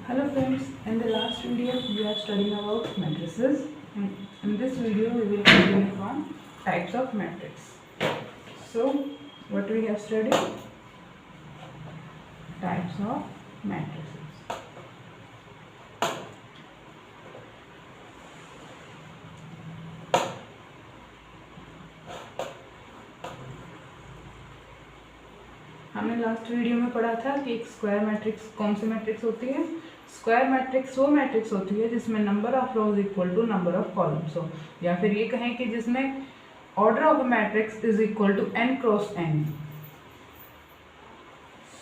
Hello friends, in the last video we are studying about matrices, and in this video we will continue from types of matrix. So what we have studied? Types of matrices. हमने last video में पढ़ा था कि एक square matrix कौन सी matrix होती है। स्क्वायर मैट्रिक्स वो मैट्रिक्स होती है जिसमें number of rows equal to number of columns हो, या फिर ये कहें कि जिसमें order of a matrix is equal to n cross n।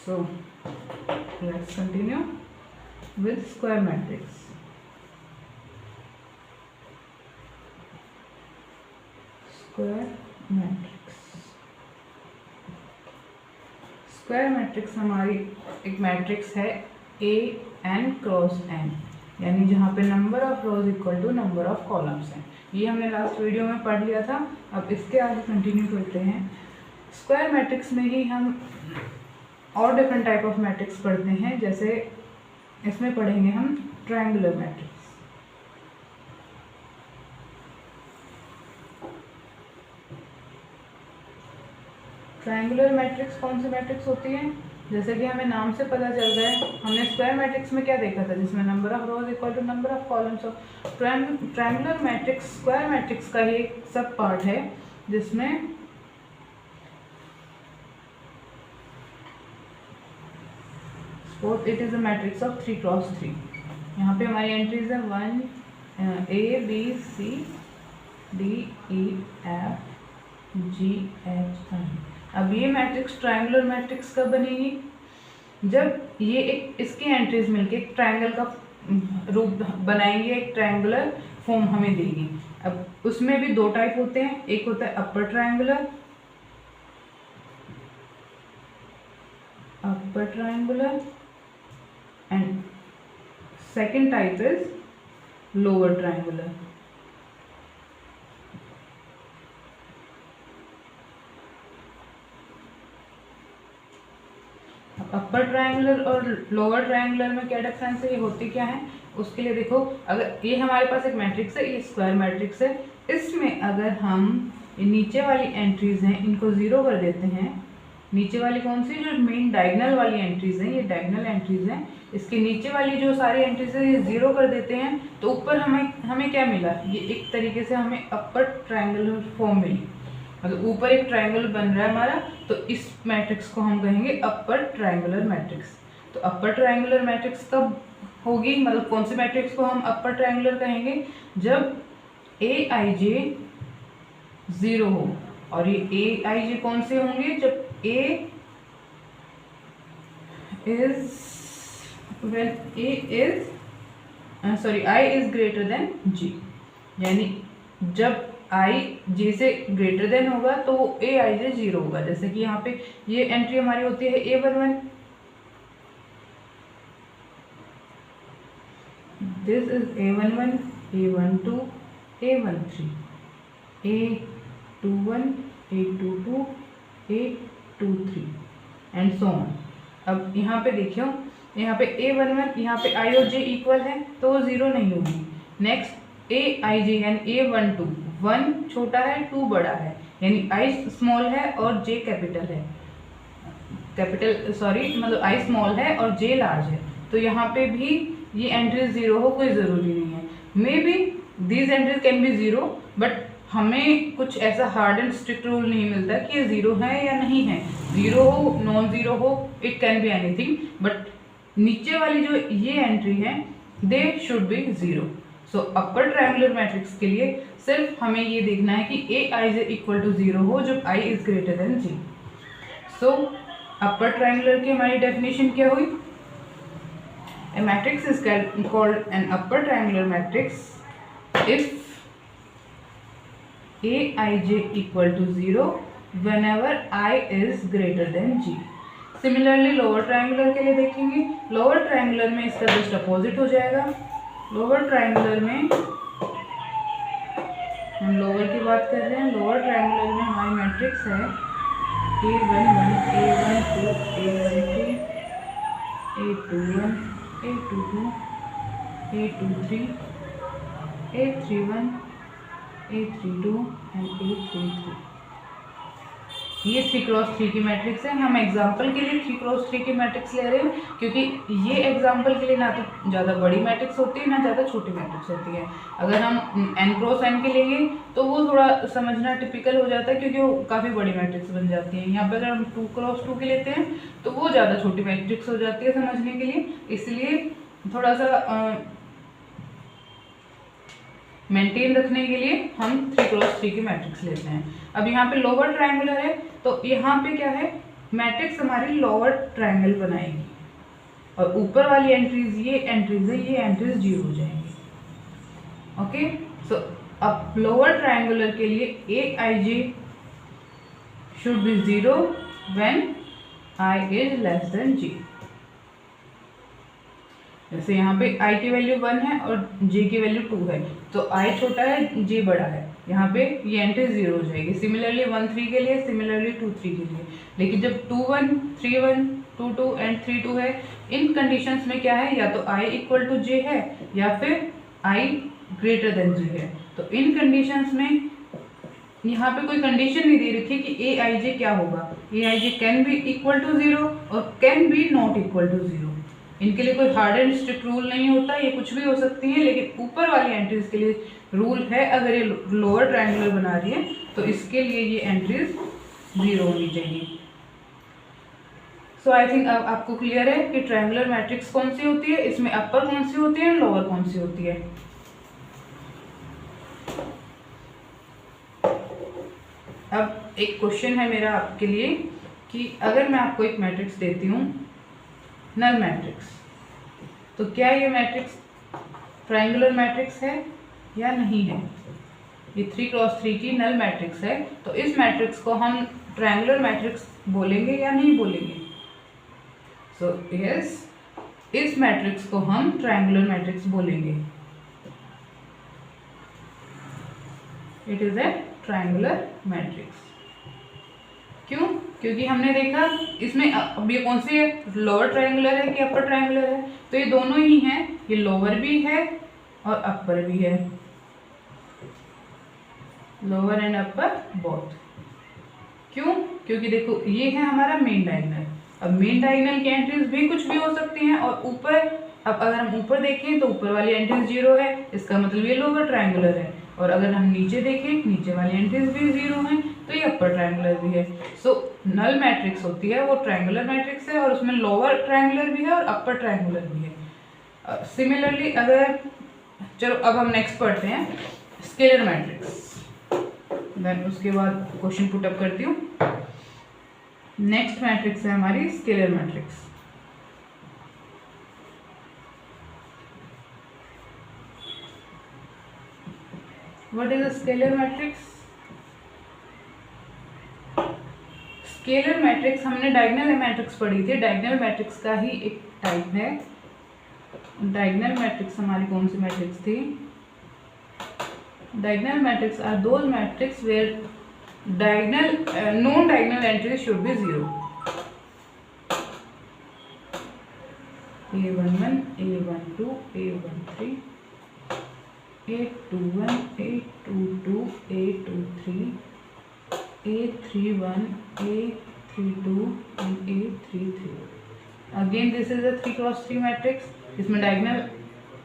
So let's continue with square matrix. Square matrix हमारी एक मैट्रिक्स है n क्रॉस n, यानी जहाँ पे number of rows equal to number of columns हैं। ये हमने लास्ट वीडियो में पढ़ लिया था। अब इसके आगे कंटिन्यू करते हैं। स्क्वायर मैट्रिक्स में ही हम और डिफरेंट टाइप ऑफ मैट्रिक्स पढ़ते हैं, जैसे इसमें पढ़ेंगे हम ट्रायंगुलर मैट्रिक्स। ट्रायंगुलर मैट्रिक्स कौन सी मैट्रिक्स होती है? जैसे कि हमें नाम से पता चल रहा है, हमने स्क्वायर मैट्रिक्स में क्या देखा था, जिसमें number of rows equal to number of columns हो। ट्रायंगुलर मैट्रिक्स स्क्वायर मैट्रिक्स का ही एक सब पार्ट है, जिसमें it is a matrix of 3 cross 3। यहाँ पे हमारी एंट्रीज है 1 A B C D E F G H I। अब ये मैट्रिक्स ट्रायंगुलर मैट्रिक्स कब बनेगी? जब ये एक इसकी एंट्रीज मिलके एक ट्रायंगल का रूप बनाएंगे, एक ट्रायंगुलर फॉर्म हमें देगी। अब उसमें भी दो टाइप होते हैं, एक होता है upper triangular and second type is lower triangular. Upper triangular और लोअर ट्रायंगुलर में क्या डिफरेंस है, ये होती क्या है उसके लिए देखो। अगर ये हमारे पास एक मैट्रिक्स है, ये स्क्वायर मैट्रिक्स है, इसमें अगर हम ये नीचे वाली एंट्रीज हैं इनको जीरो कर देते हैं, नीचे वाली कौन सी, जो मेन डायगोनल वाली एंट्रीज हैं, ये डायगोनल एंट्रीज हैं, इसके नीचे वाली जो सारी एंट्रीज है ये जीरो कर देते हैं, तो ऊपर हमें क्या मिला, ये एक तरीके से हमें अपर ट्रायंगुलर फॉर्म मिली। मतलब ऊपर एक ट्रायंगल बन रहा है हमारा, तो इस मैट्रिक्स को हम कहेंगे अपर ट्रायंगुलर मैट्रिक्स। तो अपर ट्रायंगुलर मैट्रिक्स कब होगी, मतलब कौन से मैट्रिक्स को हम अपर ट्रायंगुलर कहेंगे? जब aij जीरो हो। और ये aij कौन से होंगे? जब i is greater than g, यानी जब i j से ग्रेटर देन होगा तो वो aij जीरो होगा। जैसे कि यहाँ पे ये एंट्री हमारी होती है a11, this is a11, a12, a13, a21, a22, a23 and so on. अब यहाँ पे देखियो, यहाँ पे a11, यहाँ पे i और j इक्वल है तो वो जीरो नहीं होगी। नेक्स्ट aij यानी a12, 1 छोटा है 2 बड़ा है, यानी i स्मॉल है और j कैपिटल है, मतलब i स्मॉल है और j लार्ज है, तो यहाँ पे भी ये एंट्री जीरो हो कोई ज़रूरी नहीं है। May be these entries can be zero, but हमें कुछ ऐसा हार्ड एंड स्ट्रिक्ट रूल नहीं मिलता कि ये जीरो है या नहीं है। जीरो हो, नॉन जीरो हो, it can be anything, but नीचे वाली जो ये एंट्री है they should be zero. So upper triangular matrix के लिए सिर्फ हमें ये देखना है कि aij इक्वल टू जीरो हो जब i is greater than g। So upper triangular की हमारी डेफिनेशन क्या हुई? A matrix is called an upper triangular matrix if aij equal to 0 whenever i is greater than g। Similarly lower triangular के लिए देखेंगे। Lower triangular में इसका just opposite हो जाएगा। लोअर ट्रायंगुलर में हम लोअर की बात कर रहे हैं। लोअर ट्रायंगुलर में हमारी मैट्रिक्स है a11, a12, a13, a21, A22, A23, A31, A32 and A33। ये 3x3 की मैट्रिक्स है। हम एग्जाम्पल के लिए 3x3 की मैट्रिक्स ले रहे हैं क्योंकि ये एग्जाम्पल के लिए ना तो ज़्यादा बड़ी मैट्रिक्स होती है ना ज़्यादा छोटी मैट्रिक्स होती है। अगर हम n×n के लेंगे तो वो थोड़ा समझना टिपिकल हो जाता है क्योंकि वो काफ़ी बड़ी मैट्रिक्स बन जाती है। यहाँ पर अगर हम 2x2 के लेते हैं तो वो ज़्यादा छोटी मैट्रिक्स हो जाती है समझने के लिए, इसलिए थोड़ा सा मेंटेन रखने के लिए हम 3x3 की मैट्रिक्स लेते हैं। अब यहाँ पे लोअर ट्रायंगुलर है तो यहाँ पे क्या है, मैट्रिक्स हमारी लोअर ट्रायंगल बनाएगी और ऊपर वाली एंट्रीज ये एंट्रीज है, ये एंट्रीज 0 हो जाएंगी। ओके, सो अब लोअर ट्रायंगुलर के लिए Aij should be 0 when I is less than J। जैसे यहाँ पे I की वैल्यू 1 है और J की वैल्यू 2 है तो I छोटा है J बड़ा है, यहाँ पे ये एंट्री 0 हो जाएगी। सिमिलरली 1 3 के लिए, सिमिलरली 2 3 के लिए। लेकिन जब 2 1 3 1 2 2 एंड 3 2 है, इन कंडीशंस में क्या है, या तो I इक्वल टू J है या फिर I ग्रेटर देन J है। तो इन कंडीशंस में यहाँ पे कोई कंडीशन नहीं दे रखी कि Aij क्या होगा। Aij can be equal to 0 और can be not equal to 0। इनके लिए कोई हार्ड एंड स्ट्रिक्ट रूल नहीं होता, ये कुछ भी हो सकती है। लेकिन ऊपर वाली एंट्रीज के लिए रूल है, अगर ये लोअर ट्रायंगुलर बना रही है तो इसके लिए ये एंट्रीज 0 होनी चाहिए। सो आई थिंक अब आपको क्लियर है कि ट्रायंगुलर मैट्रिक्स कौन सी होती है, इसमें अपर कौन सी होती है, लोअर कौन सी होती है। अब एक क्वेश्चन है मेरा आपके लिए कि अगर मैं आपको एक मैट्रिक्स देती हूँ नल मैट्रिक्स, तो क्या ये मैट्रिक्स ट्रायंगुलर मैट्रिक्स है या नहीं है। ये 3x3 की नल मैट्रिक्स है तो इस मैट्रिक्स को हम ट्रायंगुलर मैट्रिक्स बोलेंगे या नहीं बोलेंगे। सो यस, इस मैट्रिक्स को हम ट्रायंगुलर मैट्रिक्स बोलेंगे। It is a triangular matrix. क्यों? क्योंकि हमने देखा इसमें अब ये कौन सी है, लोअर ट्रायंगुलर है कि अपर ट्रायंगुलर है, तो ये दोनों ही हैं, ये लोअर भी है और अपर भी है, लोअर एंड अपर बोथ। क्यों? क्योंकि देखो ये है हमारा मेन डायगोनल। अब मेन डायगोनल की एंट्रीज भी कुछ भी हो सकती हैं और ऊपर, अब अगर हम ऊपर देखें तो ऊपर वाली एंट्रीज 0 है, इसका मतलब ये लोअर ट्रायंगुलर है। और अगर हम नीचे देखें, नीचे वाली एंट्रीज भी 0 हैं तो ये अपर ट्रायंगुलर भी है। सो नल मैट्रिक्स होती है वो ट्रायंगुलर मैट्रिक्स है और उसमें लोअर ट्रायंगुलर भी है और अपर ट्रायंगुलर भी है। सिमिलरली अगर, चलो अब हम नेक्स्ट पढ़ते हैं स्केलर मैट्रिक्स, देन उसके बाद क्वेश्चन पुट अप करती हूँ। नेक्स्ट मैट्रिक्स है हमारी scalar matrix. What is a scalar matrix? Scalar matrix हमने डायगोनल मैट्रिक्स पढ़ी थी, डायगोनल मैट्रिक्स का ही एक टाइप है। डायगोनल मैट्रिक्स हमारी कौन सी मैट्रिक्स थी? Diagonal matrix are those matrix where diagonal non diagonal entries should be 0। A11, A12, A13, A21, A22, A23, A31, A32 and A33। Again this is a 3x3 matrix. इसमें diagonal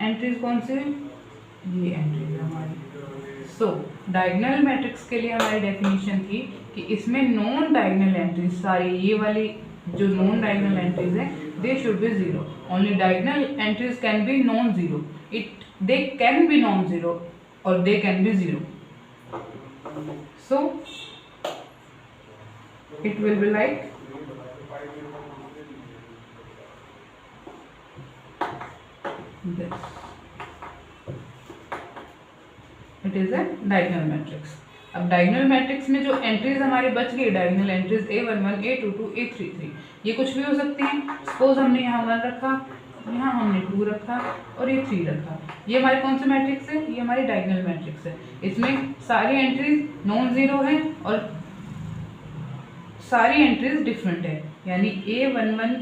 entries कौन सी है? ये entries है हमारी। सो diagonal matrix के लिए हमारी definition थी कि इसमें नॉन डायगोनल एंट्रीज सारी, ये वाली जो नॉन डायगोनल एंट्रीज है, they should be 0। Only diagonal entries can be non 0। They can be non-zero or they can be 0. So it will be like this. It is a diagonal matrix. अब diagonal matrix में जो entries हमारी बच गई, diagonal entries A11, A22, A33, ये कुछ भी हो सकती हैं। सपोज हमने यहाँ 1 रखा, यहाँ हमने 2 रखा और ये 3 रखा। ये हमारी कौन सी मैट्रिक्स है? ये हमारी डायगोनल मैट्रिक्स है। इसमें सारी एंट्रीज नॉन 0 हैं और सारी एंट्रीज डिफरेंट है, यानी A11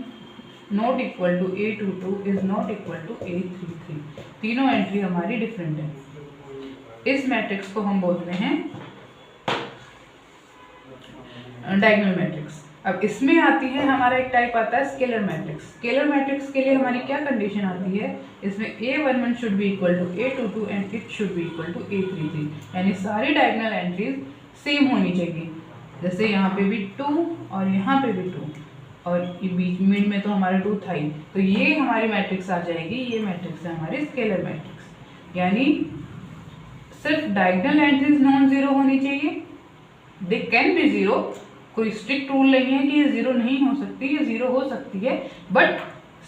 not equal to A22 is not equal to A33। तीनों एंट्री हमारी डिफरेंट है। इस मैट्रिक्स को हम बोलते हैं डायगोनल मैट्रिक्स। अब इसमें आती है हमारा एक टाइप आता है स्केलर मैट्रिक्स। स्केलर मैट्रिक्स के लिए हमारी क्या कंडीशन आती है, इसमें A11 should be equal to A22 and it should be equal to A33, यानी सारी डायगोनल एंट्रीज सेम होनी चाहिए। जैसे यहाँ पे भी 2 और यहाँ पे भी 2 और ये बीच मिड में तो हमारा 2 था ही, तो ये हमारी मैट्रिक्स आ जाएगी। ये मैट्रिक्स है हमारी स्केलर मैट्रिक्स, यानी सिर्फ डायगोनल एंट्रीज नॉन जीरो होनी चाहिए। दे कैन बी जीरो, कोई स्ट्रिक्ट रूल नहीं है कि ये जीरो नहीं हो सकती, ये जीरो हो सकती है, बट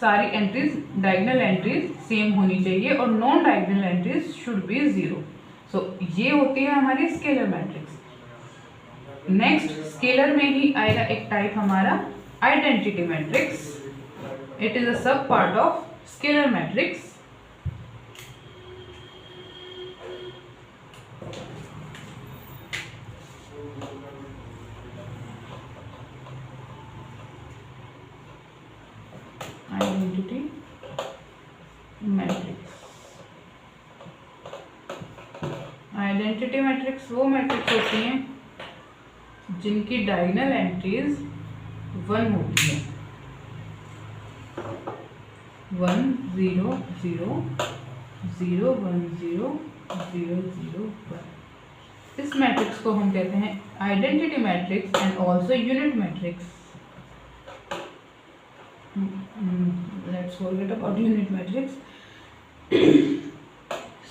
सारी एंट्रीज डायगोनल एंट्रीज सेम होनी चाहिए और non diagonal entries should be zero. So ये होती है हमारी स्केलर मैट्रिक्स। नेक्स्ट स्केलर में ही आएगा एक टाइप हमारा identity matrix. It is a sub part of scalar matrix. Identity matrix, identity matrix वो मैट्रिक्स होती हैं जिनकी डायगोनल एंट्रीज 1 होती है। 1 0 0 0 1 0 0 0 1। इस मैट्रिक्स को हम कहते हैं identity matrix and also unit matrix. Let's forget about unit matrix.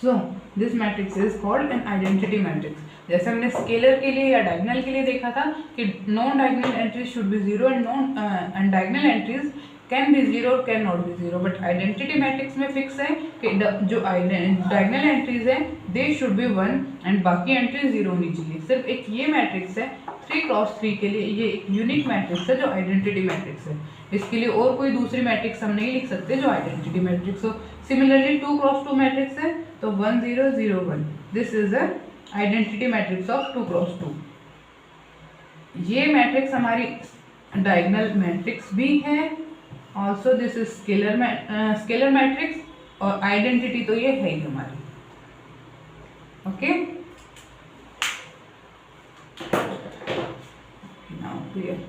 So this matrix is called an identity matrix. जैसे हमने स्केलर के लिए या डायगोनल के लिए देखा था कि non diagonal entries should be zero and diagonal entries can be zero can not be zero, but identity matrix में फिक्स है कि जो डायगोनल एंट्रीज है दे शुड बी 1 एंड बाकी एंट्रीज जीरो होनी चाहिए। सिर्फ एक ये मैट्रिक्स है 3x3 के लिए, ये एक यूनिक मैट्रिक्स है जो आइडेंटिटी मैट्रिक्स है। इसके लिए और कोई दूसरी मैट्रिक्स हम नहीं लिख सकते जो आइडेंटिटी मैट्रिक्स हो। सिमिलरली 2x2 मैट्रिक्स है तो 1 0 0 1, this is a identity matrix of 2x2। ये मैट्रिक्स हमारी डायगोनल मैट्रिक्स भी है, also this is scalar matrix और आइडेंटिटी तो ये है ही हमारी। Okay, now clear.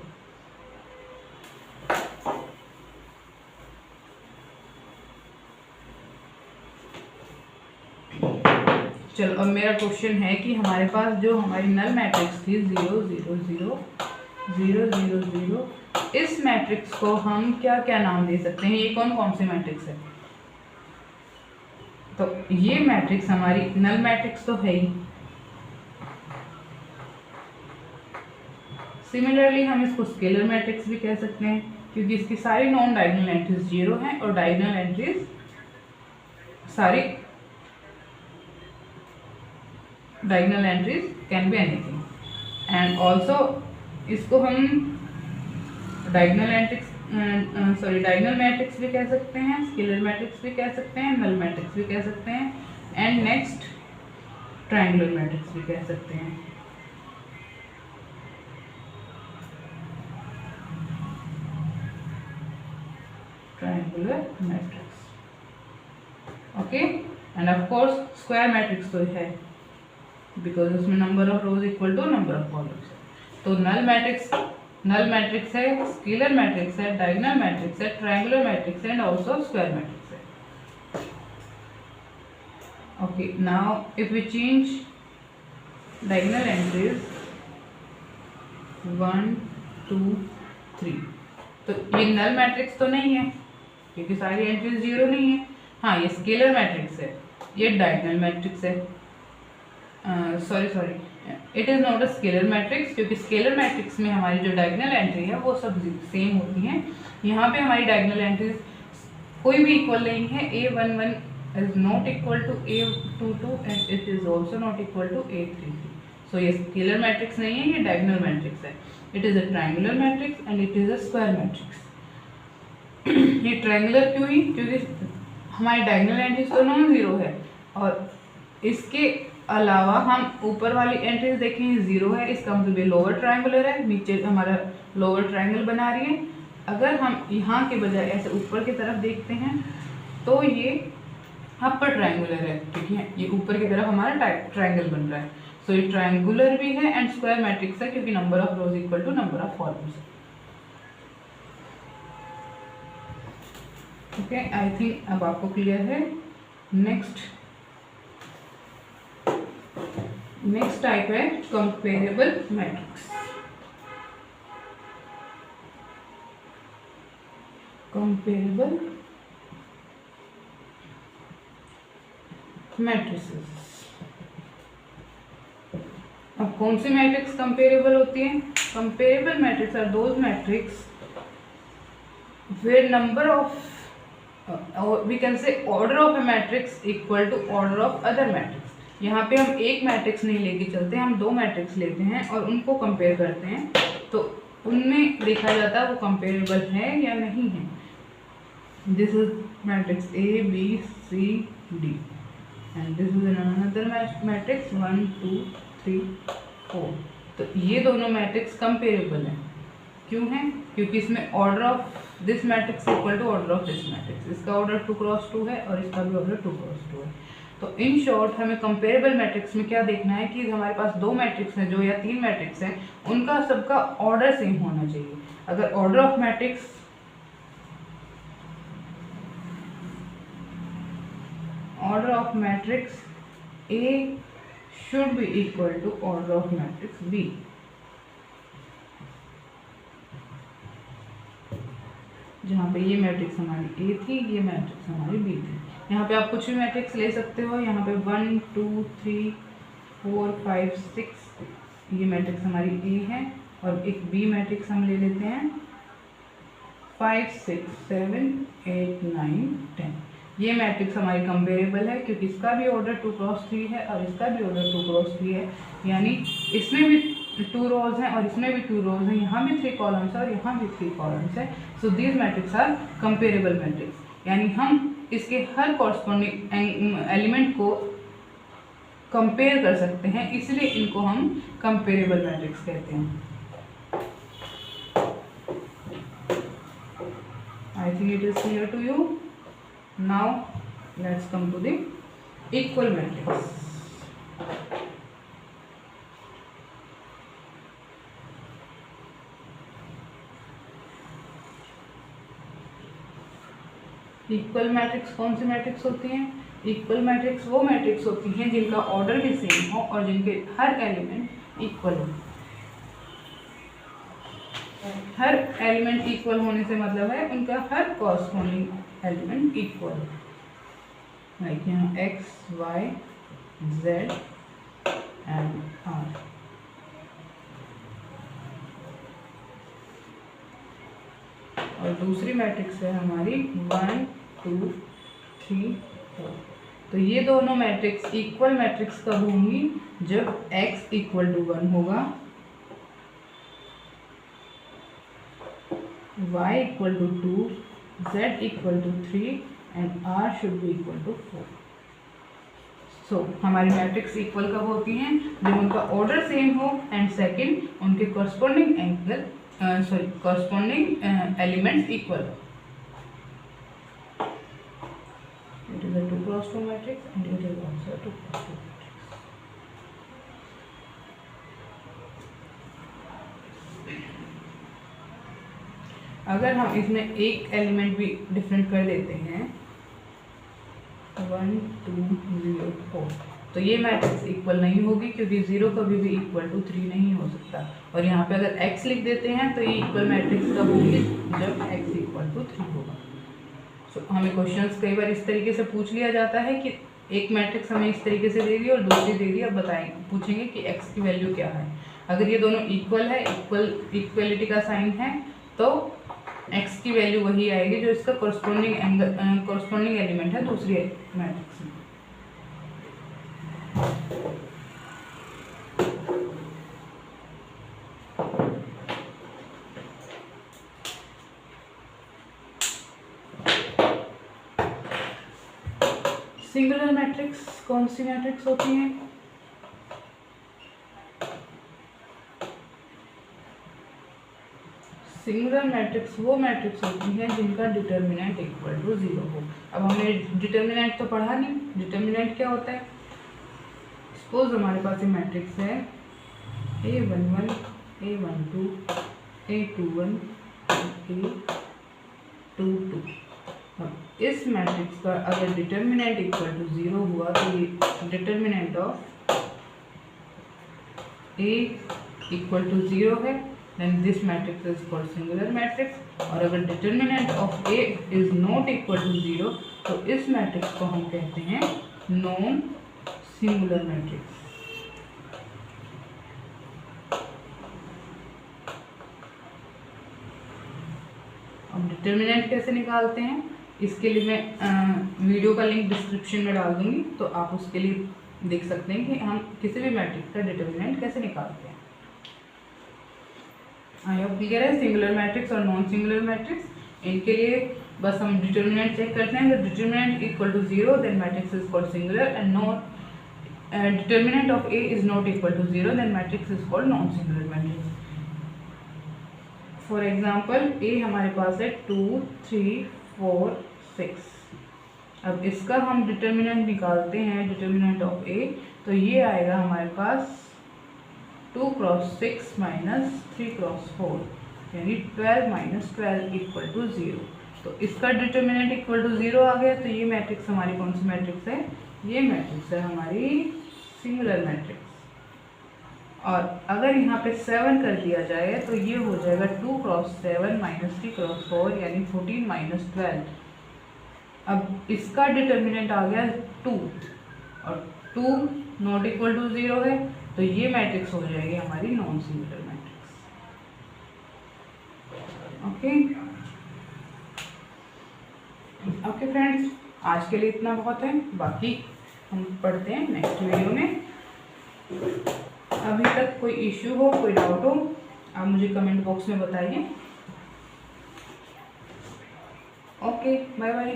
चलो अब मेरा क्वेश्चन है कि हमारे पास जो हमारी नल मैट्रिक्स थी 0 0 0 0 0 0, इस मैट्रिक्स को हम क्या क्या नाम दे सकते हैं? ये कौन कौन सी मैट्रिक्स है? तो ये मैट्रिक्स हमारी नल मैट्रिक्स तो है ही। सिमिलरली हम इसको स्केलर मैट्रिक्स भी कह सकते हैं क्योंकि इसकी सारी नॉन डायगोनल एंट्रीज जीरो हैं और डायगोनल एंट्रीज सारी diagonal entries can be anything. And also इसको हम डायगोनल मैट्रिक्स भी कह सकते हैं, स्केलर मैट्रिक्स भी कह सकते हैं, नल मैट्रिक्स भी कह सकते हैं, एंड नेक्स्ट ट्रायंगुलर मैट्रिक्स भी कह सकते हैं। Triangular matrix, okay. And of course square matrix तो है बिकॉज उसमें number of rows equal to number of columns है। तो नल मैट्रिक्स है, स्केलर मैट्रिक्स है, डायगोनल मैट्रिक्स है, ट्रायंगुलर मैट्रिक्स है एंड आल्सो स्क्वायर मैट्रिक्स है। Okay, now if we change diagonal entries 1 2 3, तो ये नल मैट्रिक्स तो नहीं है क्योंकि सारी एंट्रीज जीरो नहीं है। हाँ, ये स्केलर मैट्रिक्स है, ये डायगोनल मैट्रिक्स है। Sorry it is not a scalar matrix क्योंकि स्केलर मैट्रिक्स में हमारी जो डायगोनल एंट्री है वो सब सेम होती हैं। यहाँ पे हमारी डायगोनल एंट्रीज कोई भी इक्वल नहीं है। A11 is not equal to A22 and it is also not equal to A33। So ये स्केलर मैट्रिक्स नहीं है, ये डायगोनल मैट्रिक्स है। It is a triangular matrix and it is a square matrix. ये triangular क्यों ही? क्योंकि हमारी डायगोनल एंट्रीज तो नॉन जीरो है और इसके अलावा हम ऊपर वाली एंट्रीज देखें जीरो है, इसका मतलब ये लोअर ट्रायंगुलर है, नीचे हमारा लोअर ट्रायंगल बना रही है। अगर हम यहाँ के बजाय ऐसे ऊपर की तरफ देखते हैं तो ये अपर ट्रायंगुलर है, ठीक है, ये ऊपर की तरफ हमारा ट्रायंगल बन रहा है। सो ये ट्रायंगुलर भी है एंड स्क्वायर मैट्रिक्स है क्योंकि number of rows equal to number of columns. Okay, I think अब आपको क्लियर है। नेक्स्ट टाइप है कंपेरेबल मैट्रिक्स। Comparable matrices. अब कौन सी मैट्रिक्स कंपेरेबल होती है? Comparable matrix are those matrix where number of we can say order of a matrix equal to order of other matrix। यहाँ पे हम एक मैट्रिक्स नहीं लेके चलते, हम दो मैट्रिक्स लेते हैं और उनको कंपेयर करते हैं, तो उनमें देखा जाता है वो कंपेरेबल है या नहीं है। This is matrix A B C D and this is another matrix 1 2 3 4। तो ये दोनों मैट्रिक्स कंपेरेबल हैं। क्यों है? क्योंकि इसमें order of this matrix equal to order of this matrix. इसका ऑर्डर 2 क्रॉस 2 है और इसका भी ऑर्डर 2 क्रॉस 2 है। तो इन शॉर्ट हमें कंपेरेबल मैट्रिक्स में क्या देखना है कि हमारे पास दो मैट्रिक्स हैं जो या तीन मैट्रिक्स हैं, उनका सबका ऑर्डर सेम होना चाहिए। अगर order of matrix A should be equal to order of matrix B। जहाँ पे ये मैट्रिक्स हमारी ए थी, ये मैट्रिक्स हमारी बी थी। यहाँ पे आप कुछ भी मैट्रिक्स ले सकते हो। यहाँ पे 1 2 3 4 5 6 ये मैट्रिक्स हमारी ए है और एक बी मैट्रिक्स हम ले लेते हैं 5 6 7 8 9 10। ये मैट्रिक्स हमारी कंपेरेबल है क्योंकि इसका भी ऑर्डर 2 क्रॉस 3 है और इसका भी ऑर्डर 2 क्रॉस 3 है, यानी इसमें भी 2 रोज हैं और इसमें भी 2 रोज हैं, यहाँ भी 3 कॉलम्स है और यहाँ भी 3 कॉलम्स है। So these matrix are comparable matrix, यानी हम इसके हर कॉरस्पॉन्डिंग एलिमेंट को कंपेयर कर सकते हैं, इसलिए इनको हम कंपेरेबल मैट्रिक्स कहते हैं। I think it is clear to you. Now let's come to the equal matrix. Equal matrix कौन सी मैट्रिक्स होती हैं? इक्वल मैट्रिक्स वो मैट्रिक्स होती हैं जिनका ऑर्डर भी सेम हो और जिनके हर एलिमेंट इक्वल हो। हर एलिमेंट इक्वल होने से मतलब है उनका हर कॉरस्पॉन्डिंग एलिमेंट इक्वल है। लाइक यहाँ x y z and r. और दूसरी मैट्रिक्स है हमारी 1 2 3 4। तो ये दोनों मैट्रिक्स इक्वल मैट्रिक्स कब होंगी? जब x इक्वल टू 1 होगा, y equal to 2, z equal to 3 and r should be equal to 4। So हमारी मैट्रिक्स इक्वल कब होती हैं? जब उनका ऑर्डर सेम हो एंड सेकंड उनके corresponding elements equal। It is a 2 cross 2 matrix and it is also a 2 cross 2 matrix। अगर हम इसमें एक एलिमेंट भी डिफरेंट कर देते हैं 1 2 0 4, तो ये मैट्रिक्स इक्वल नहीं होगी क्योंकि 0 कभी भी इक्वल टू 3 नहीं हो सकता। और यहाँ पे अगर x लिख देते हैं तो ये इक्वल मैट्रिक्स कब होगी? जब x इक्वल टू 3 होगा। सो हमें क्वेश्चंस कई बार इस तरीके से पूछ लिया जाता है कि एक मैट्रिक्स हमें इस तरीके से दे दी और दूसरी दे दी, अब पूछेंगे कि x की वैल्यू क्या है। अगर ये दोनों इक्वल है, इक्वलिटी का साइन है, तो x की वैल्यू वही आएगी जो इसका कॉरस्पॉन्डिंग एलिमेंट है दूसरी मैट्रिक्स में। सिंगुलर मैट्रिक्स कौन सी मैट्रिक्स होती हैं? सिंगुलर मैट्रिक्स वो मैट्रिक्स होती है जिनका डिटर्मिनेंट इक्वल टू 0 हो। अब हमने डिटर्मिनेंट तो पढ़ा नहीं, डिटर्मिनेंट क्या होता है। सपोज हमारे पास ये मैट्रिक्स है A11 A12 A21 A22। अब इस मैट्रिक्स का अगर डिटर्मिनेंट इक्वल टू 0 हुआ तो ये determinant of A equal to 0 है, then this matrix is called singular matrix। और अगर determinant of A is not equal to 0 तो इस मैट्रिक्स को हम कहते हैं नॉन सिंगुलर मैट्रिक्स। अब डिटर्मिनेंट कैसे निकालते हैं इसके लिए मैं वीडियो का लिंक डिस्क्रिप्शन में डाल दूंगी, तो आप उसके लिए देख सकते हैं कि हम किसी भी मैट्रिक्स का डिटर्मिनेंट कैसे निकालते हैं। आई होप क्लियर है। सिंगुलर मैट्रिक्स और नॉन सिंगुलर मैट्रिक्स, इनके लिए बस हम डिटर्मिनेंट चेक करते हैं। अगर determinant equal to 0 then matrix is called singular and not determinant of A is not equal to 0 then matrix is called non singular matrix. For example A हमारे पास है 2 3 4 6। अब इसका हम डिटर्मिनेंट निकालते हैं, डिटर्मिनेंट ऑफ A, तो ये आएगा हमारे पास 2 क्रॉस 6 माइनस 3 क्रॉस 4 यानी 12 माइनस 12 इक्वल टू 0। तो इसका डिटर्मिनेंट इक्वल टू 0 आ गया, तो ये मैट्रिक्स हमारी कौन सी मैट्रिक्स है, ये मैट्रिक्स है हमारी सिंगुलर मैट्रिक्स। और अगर यहाँ पे 7 कर दिया जाए तो ये हो जाएगा 2 क्रॉस 7 माइनस 3 क्रॉस 4 यानी 14 माइनस 12। अब इसका डिटर्मिनेंट आ गया 2 और 2 नॉट इक्वल टू 0 है, तो ये मैट्रिक्स हो जाएगी हमारी non singular matrix. Okay friends, आज के लिए इतना बहुत है, बाकी हम पढ़ते हैं नेक्स्ट वीडियो में। अभी तक कोई इश्यू हो, कोई डाउट हो, आप मुझे कमेंट बॉक्स में बताइए। Okay, bye bye.